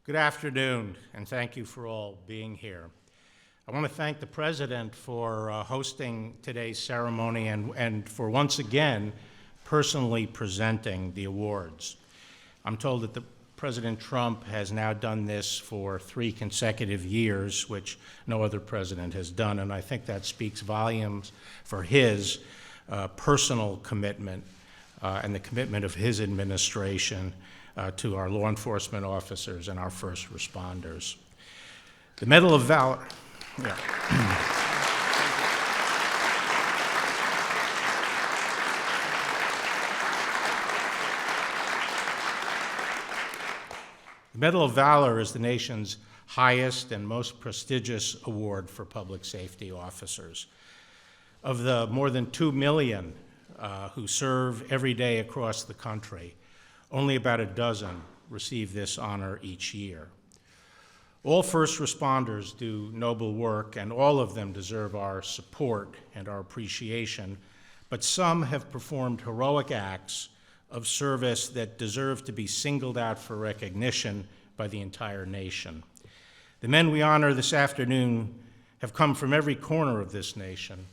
Good afternoon, and thank you for all being here. I want to thank the President for hosting today's ceremony and for once again personally presenting the awards. I'm told that President Trump has now done this for 3 consecutive years, which no other president has done, and I think that speaks volumes for his personal commitment and the commitment of his administration to our law enforcement officers and our first responders. The Medal of Valor. Yeah. The Medal of Valor is the nation's highest and most prestigious award for public safety officers. Of the more than 2 million who serve every day across the country, only about a dozen receive this honor each year. All first responders do noble work, and all of them deserve our support and our appreciation, but some have performed heroic acts of service that deserve to be singled out for recognition by the entire nation. The men we honor this afternoon have come from every corner of this nation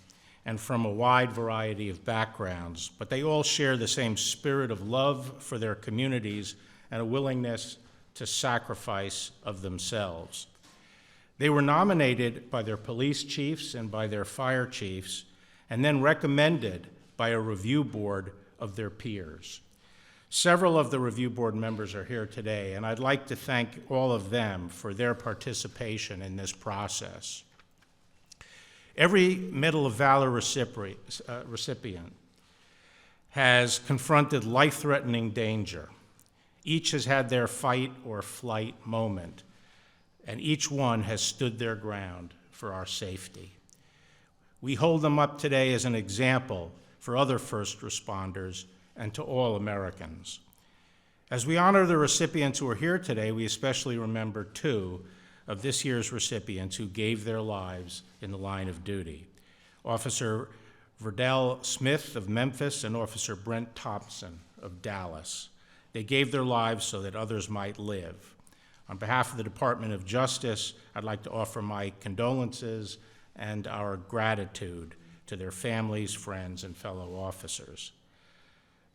and from a wide variety of backgrounds, but they all share the same spirit of love for their communities and a willingness to sacrifice of themselves. They were nominated by their police chiefs and by their fire chiefs, and then recommended by a review board of their peers. Several of the review board members are here today, and I'd like to thank all of them for their participation in this process. Every Medal of Valor recipient has confronted life-threatening danger. Each has had their fight or flight moment, and each one has stood their ground for our safety. We hold them up today as an example for other first responders and to all Americans. As we honor the recipients who are here today, we especially remember 2 of this year's recipients who gave their lives in the line of duty: Officer Verdell Smith of Memphis and Officer Brent Thompson of Dallas. They gave their lives so that others might live. On behalf of the Department of Justice, I'd like to offer my condolences and our gratitude to their families, friends, and fellow officers.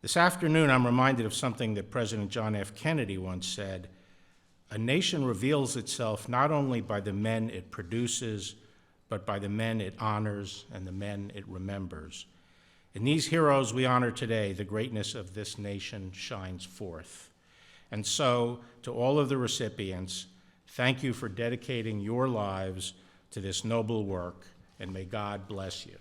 This afternoon, I'm reminded of something that President John F. Kennedy once said: "A nation reveals itself not only by the men it produces, but by the men it honors and the men it remembers." In these heroes we honor today, the greatness of this nation shines forth. And so, to all of the recipients, thank you for dedicating your lives to this noble work, and may God bless you.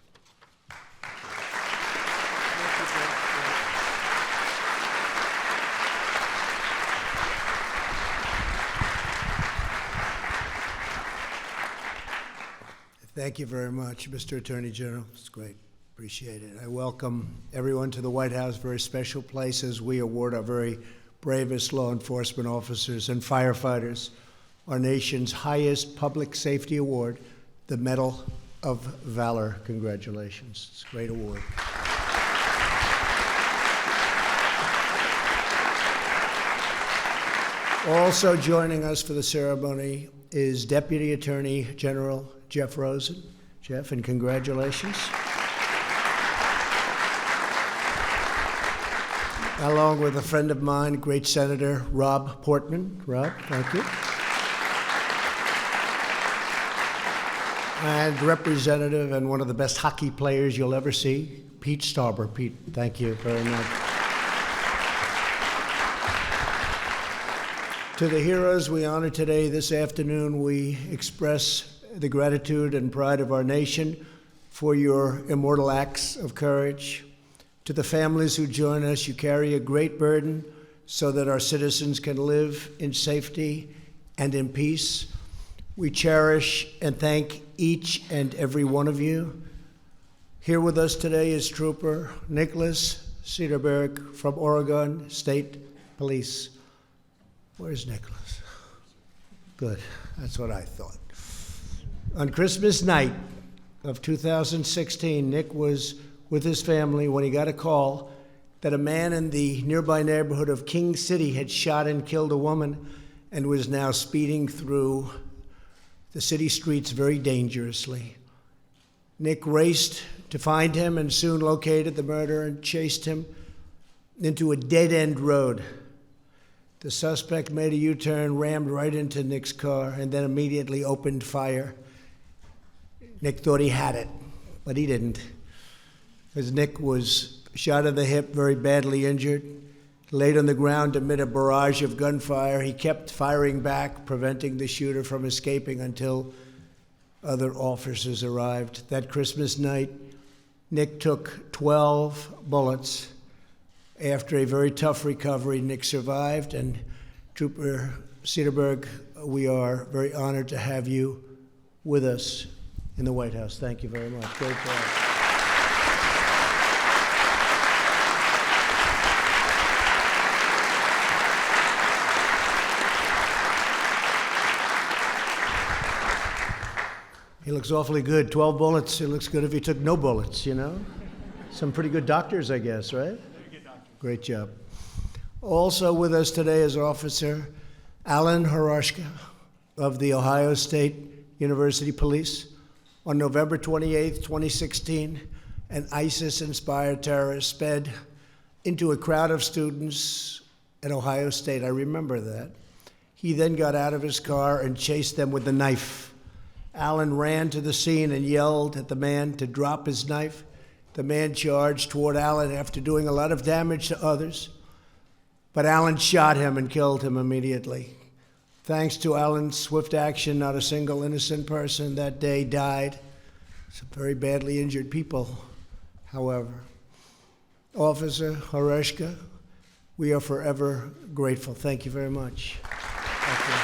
Thank you very much, Mr. Attorney General. It's great. Appreciate it. I welcome everyone to the White House, very special place as we award our very bravest law enforcement officers and firefighters our nation's highest public safety award, the Medal of Valor. Congratulations. It's a great award. Also joining us for the ceremony is Deputy Attorney General Jeff Rosen. Jeff, and congratulations. Along with a friend of mine, great Senator Rob Portman. Rob, thank you. And Representative and one of the best hockey players you'll ever see, Pete Stauber. Pete, thank you very much. To the heroes we honor today, this afternoon, we express the gratitude and pride of our nation for your immortal acts of courage. To the families who join us, you carry a great burden so that our citizens can live in safety and in peace. We cherish and thank each and every one of you. Here with us today is Trooper Nicholas Cederberg from Oregon State Police. Where's Nicholas? Good, that's what I thought. On Christmas night of 2016, Nick was with his family when he got a call that a man in the nearby neighborhood of King City had shot and killed a woman and was now speeding through the city streets very dangerously. Nick raced to find him and soon located the murderer and chased him into a dead-end road. The suspect made a U-turn, rammed right into Nick's car, and then immediately opened fire. Nick thought he had it, but he didn't, because Nick was shot in the hip, very badly injured, laid on the ground amid a barrage of gunfire. He kept firing back, preventing the shooter from escaping until other officers arrived. That Christmas night, Nick took 12 bullets. After a very tough recovery, Nick survived, and Trooper Cedarberg, we are very honored to have you with us in the White House. Thank you very much. Great job. He looks awfully good. 12 bullets. It looks good if he took no bullets, you know? Some pretty good doctors, I guess, right? Great job. Also with us today is Officer Alan Horoshka of the Ohio State University Police. On November 28, 2016, an ISIS-inspired terrorist sped into a crowd of students at Ohio State. I remember that. He then got out of his car and chased them with a knife. Alan ran to the scene and yelled at the man to drop his knife. The man charged toward Alan after doing a lot of damage to others, but Alan shot him and killed him immediately. Thanks to Alan's swift action, not a single innocent person that day died. Some very badly injured people, however. Officer Horoshka, we are forever grateful. Thank you very much. Thank you.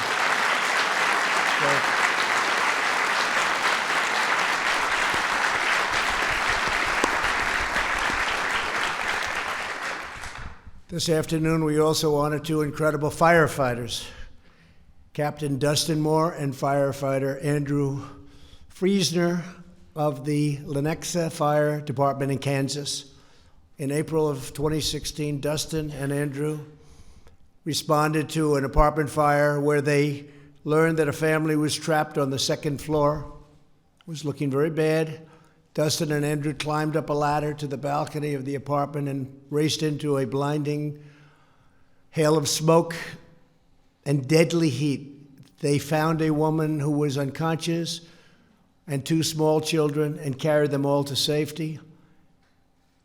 This afternoon, we also honor two incredible firefighters, Captain Dustin Moore and firefighter Andrew Friesner of the Lenexa Fire Department in Kansas. In April of 2016, Dustin and Andrew responded to an apartment fire where they learned that a family was trapped on the second floor. It was looking very bad. Dustin and Andrew climbed up a ladder to the balcony of the apartment and raced into a blinding hail of smoke and deadly heat. They found a woman who was unconscious and two small children and carried them all to safety.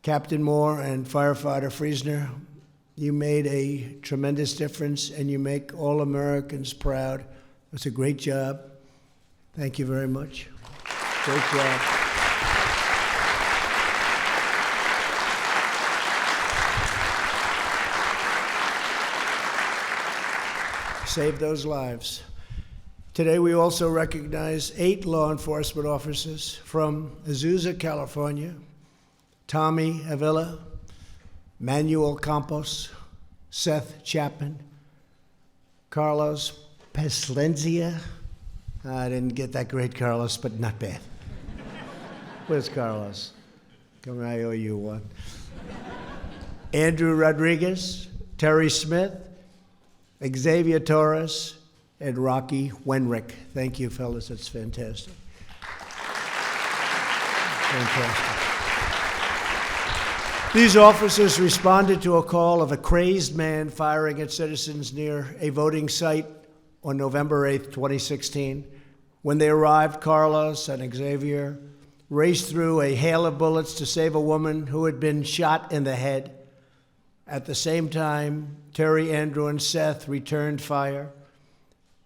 Captain Moore and firefighter Friesner, you made a tremendous difference and you make all Americans proud. It's a great job. Thank you very much. Great job. Save those lives. Today we also recognize 8 law enforcement officers from Azusa, California: Tommy Avila, Manuel Campos, Seth Chapman, Carlos Peslenzia. I didn't get that great, Carlos, but not bad. Where's Carlos? Come on, I owe you one. Andrew Rodriguez, Terry Smith, Xavier Torres, and Rocky Wenrick. Thank you, fellas. That's fantastic. Fantastic. These officers responded to a call of a crazed man firing at citizens near a voting site on November 8th, 2016. When they arrived, Carlos and Xavier raced through a hail of bullets to save a woman who had been shot in the head. At the same time, Terry, Andrew, and Seth returned fire.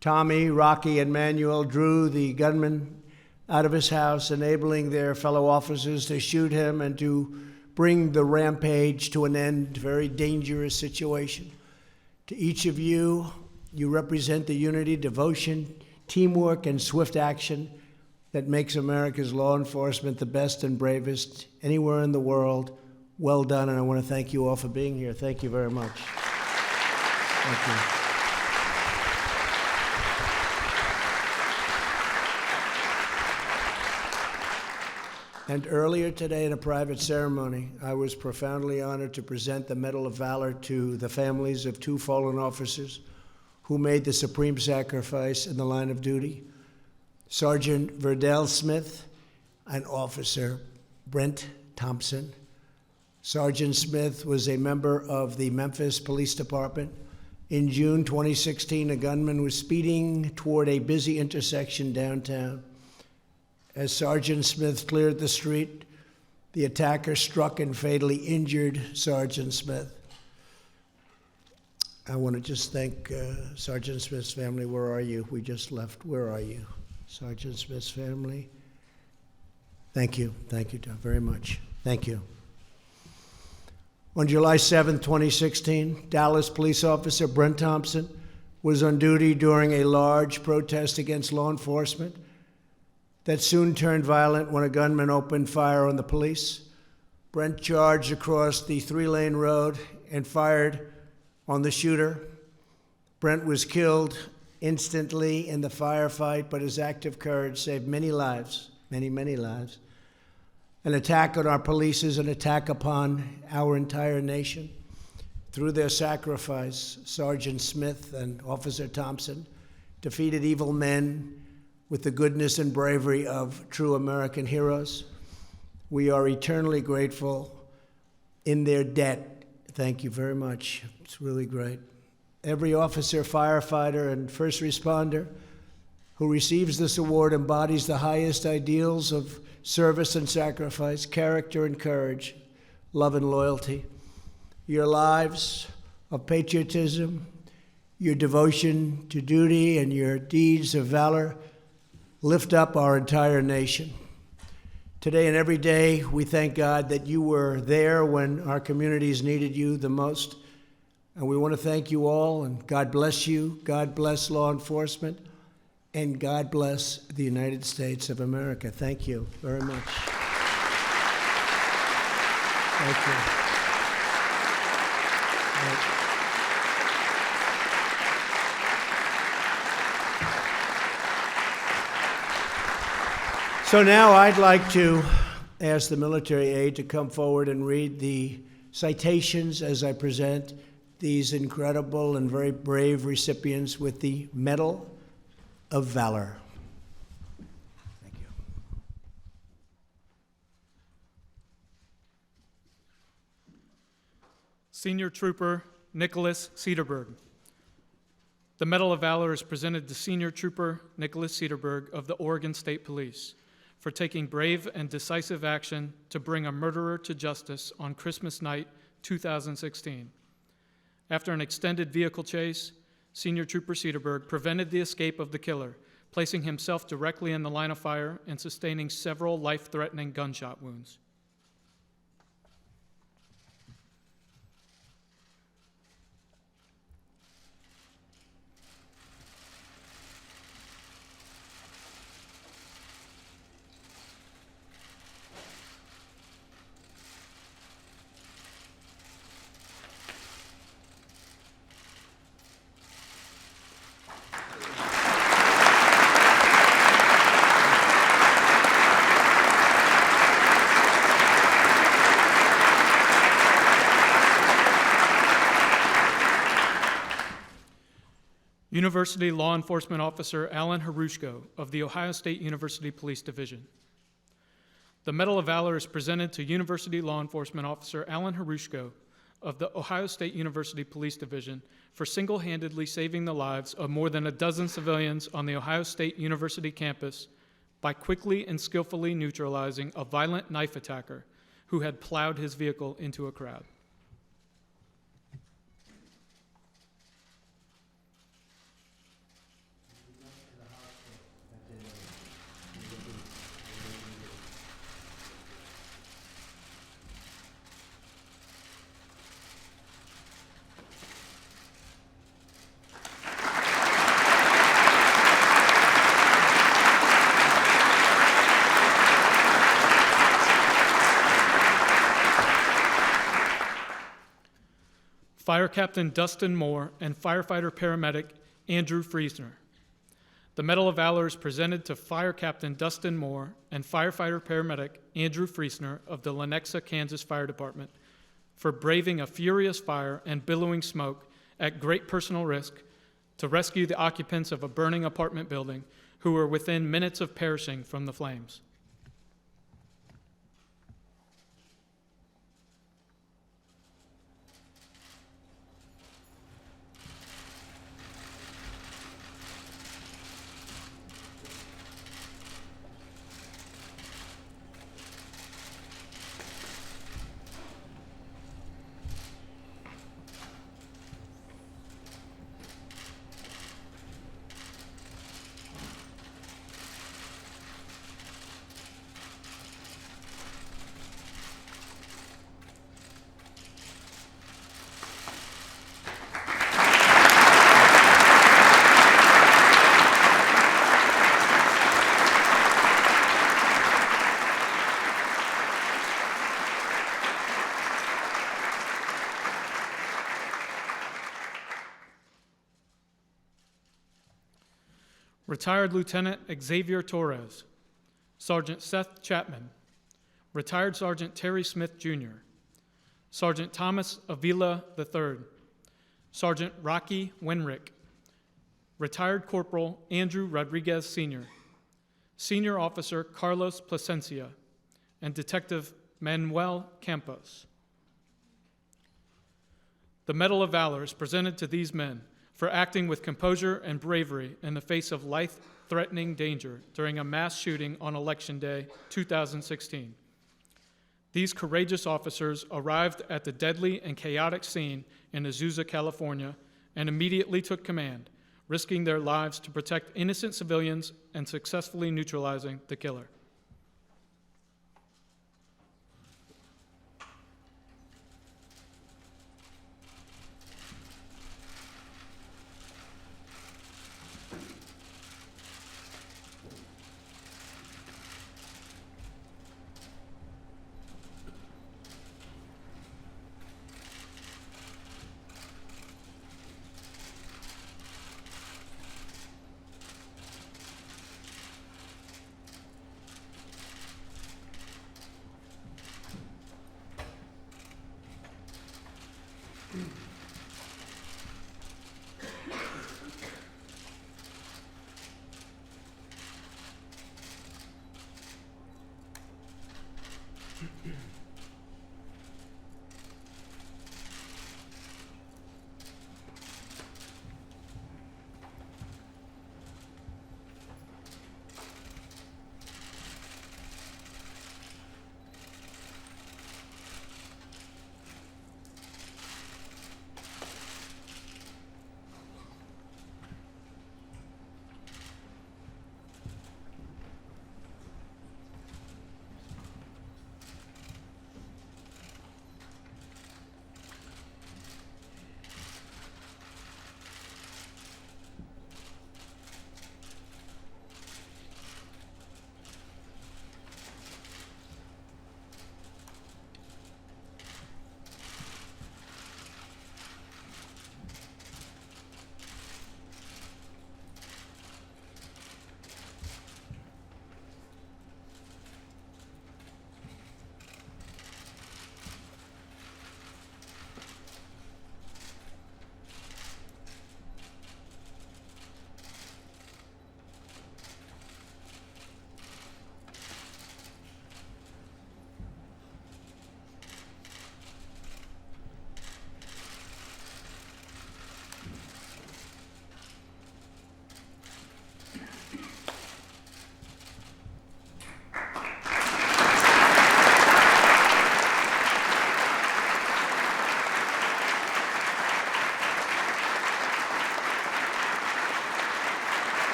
Tommy, Rocky, and Manuel drew the gunman out of his house, enabling their fellow officers to shoot him and to bring the rampage to an end. Very dangerous situation. To each of you, you represent the unity, devotion, teamwork, and swift action that makes America's law enforcement the best and bravest anywhere in the world. Well done, and I want to thank you all for being here. Thank you very much. Thank you. And earlier today in a private ceremony, I was profoundly honored to present the Medal of Valor to the families of 2 fallen officers who made the supreme sacrifice in the line of duty, Sergeant Verdell Smith, and Officer Brent Thompson. Sergeant Smith was a member of the Memphis Police Department. In June 2016, a gunman was speeding toward a busy intersection downtown. As Sergeant Smith cleared the street, the attacker struck and fatally injured Sergeant Smith. I want to just thank Sergeant Smith's family. Where are you? We just left. Where are you? Sergeant Smith's family. Thank you. Thank you, Tom, very much. Thank you. On July 7, 2016, Dallas police officer Brent Thompson was on duty during a large protest against law enforcement that soon turned violent when a gunman opened fire on the police. Brent charged across the 3-lane road and fired on the shooter. Brent was killed instantly in the firefight, but his act of courage saved many lives, many, many lives. An attack on our police is an attack upon our entire nation. Through their sacrifice, Sergeant Smith and Officer Thompson defeated evil men with the goodness and bravery of true American heroes. We are eternally grateful in their debt. Thank you very much. It's really great. Every officer, firefighter, and first responder who receives this award embodies the highest ideals of service and sacrifice, character and courage, love and loyalty. Your lives of patriotism, your devotion to duty, and your deeds of valor lift up our entire nation. Today and every day, we thank God that you were there when our communities needed you the most. And we want to thank you all, and God bless you. God bless law enforcement. And God bless the United States of America. Thank you very much. Thank you. So now I'd like to ask the military aide to come forward and read the citations as I present these incredible and very brave recipients with the Medal of Valor. Thank you. Senior Trooper Nicholas Cedarberg. The Medal of Valor is presented to Senior Trooper Nicholas Cedarberg of the Oregon State Police for taking brave and decisive action to bring a murderer to justice on Christmas night 2016. After an extended vehicle chase, Senior Trooper Cedarberg prevented the escape of the killer, placing himself directly in the line of fire and sustaining several life-threatening gunshot wounds. University Law Enforcement Officer Alan Harushko of the Ohio State University Police Division. The Medal of Valor is presented to University Law Enforcement Officer Alan Harushko of the Ohio State University Police Division for single-handedly saving the lives of more than a dozen civilians on the Ohio State University campus by quickly and skillfully neutralizing a violent knife attacker who had plowed his vehicle into a crowd. Fire Captain Dustin Moore and firefighter paramedic Andrew Friesner. The Medal of Valor is presented to Fire Captain Dustin Moore and firefighter paramedic Andrew Friesner of the Lenexa, Kansas Fire Department for braving a furious fire and billowing smoke at great personal risk to rescue the occupants of a burning apartment building who were within minutes of perishing from the flames. Retired Lieutenant Xavier Torres, Sergeant Seth Chapman, Retired Sergeant Terry Smith, Jr., Sergeant Thomas Avila III, Sergeant Rocky Wenrick, Retired Corporal Andrew Rodriguez, Sr., Senior Officer Carlos Plasencia, and Detective Manuel Campos. The Medal of Valor is presented to these men for acting with composure and bravery in the face of life-threatening danger during a mass shooting on Election Day 2016. These courageous officers arrived at the deadly and chaotic scene in Azusa, California, and immediately took command, risking their lives to protect innocent civilians and successfully neutralizing the killer.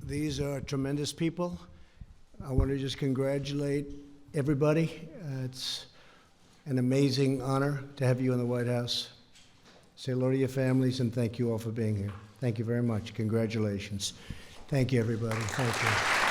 These are tremendous people. I want to just congratulate everybody. It's an amazing honor to have you in the White House. Say hello to your families, and thank you all for being here. Thank you very much. Congratulations. Thank you, everybody. Thank you.